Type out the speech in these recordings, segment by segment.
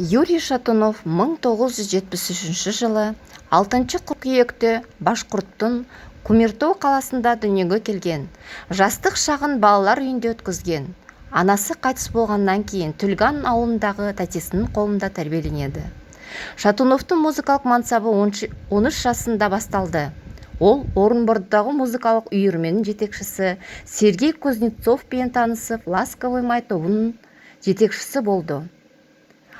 Юрий Шатунов 1973 жылы 6 қыркүйекте Башқұрттың Кумертау қаласында дүниеге келген. Жастық шағын балалар үйінде өткізген. Анасы қайтыс болғаннан кейін Түлган ауылындағы тәтесінің қолында тәрбиеленеді. Шатуновтың музыкалық мансабы 13 жасында басталды. Ол Орынбордағы музыкалық үйірменің жетекшісі Сергей Кузнецовпен танысып, Ласковый май тобының жетекшісі болды.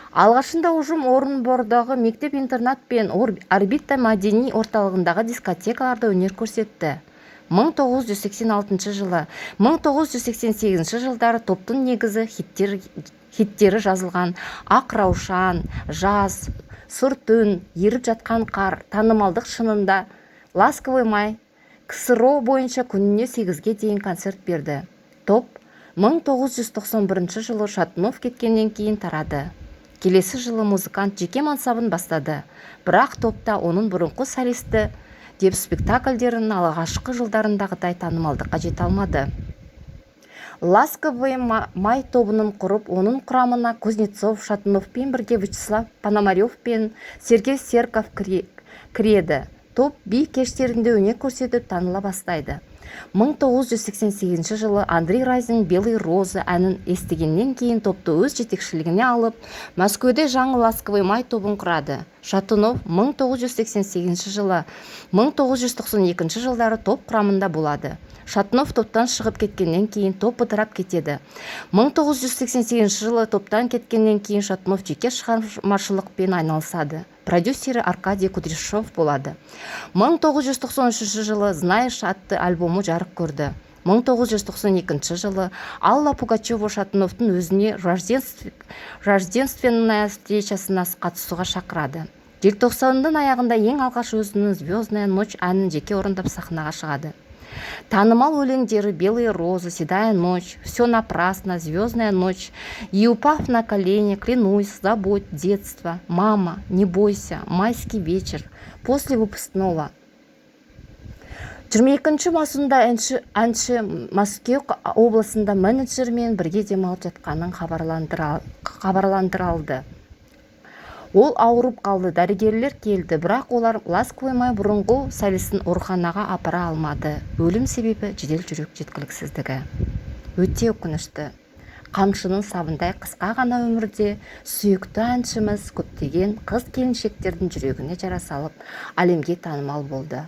Алғашында ұжым Орынбордағы мектеп-интернат пен Орбита мәдени орталығындағы дискотекаларда өнер көрсетті. 1986 жылы, 1988 жылдары топтың негізі хиттері жазылған «Ақ Раушан», «Жаз», «Сұр түн», «Еріп жатқан қар», танымалдық шынында «Ласковый май» КСРО бойынша күніне 8-ге дейін концерт берді. Топ 1991 жылы Шатунов кеткеннен кейін тарады. Келесі жылы музыкант жеке мансабын бастады, бірақ топта оның бұрынғы солисті деп спектакльдерінің алғашқы жылдарындағыдай танымалдыққа жете алмады. Ласковый май тобының құрып, оның құрамына Кузнецов, Шатуновпен бірге Вячеслав Пономарев пен Сергей Серков кіреді. Топ би кештерінде өнер көрсетіп таныла бастайды. 1988 жылы Андрей Разин «Белый роза» әнін естігеннен кейін топты өз жетекшілігіне алып, Мәскеуде жаңа Ласковый май тобын құрады. Шатунов 1988 жылы, 1992 жылдары топ құрамында болады. Шатунов топтан шығып кеткеннен кейін топ ыдырап кетеді. 1988 жылы топтан кеткеннен кейін Шатунов жеке шығармашылықпен айналысады. Продюсері Аркадий Кудряшов болады. 1993 жылы «Знаешь» атты альбомы жарық көрді. 1992 жылы Алла Пугачева Шатуновтың өзіне рождественная встречасына қатысуға шақырады. Желтоқсанның аяғында ең алғаш өзінің «Звездная ночь» әнін жеке орындап сахнаға шығады. Танымал өлеңдері «Белые розы», «Седая ночь», «Все напрасно», «Звездная ночь», «И упав на колени», «Клянусь», «Забудь детство», «Мама», «Не бойся», «Майский вечер», «После выпускного». 22 маусымда әнші Мәскеу облысында менеджермен бірге демалып жатқанын хабарландырылды. Ол ауырып қалды, дәрігерлер келді, бірақ олар Ласковый май бұрынғы солистін ауруханаға апара алмады. Өлім себебі жедел жүрек жеткіліксіздігі. Өте өкінішті. Қамшының сабындай қысқа ғана өмірде сүйікті әншіміз көптеген қыз-келіншектердің жүрегіне жара салып, әлемге танымал болды.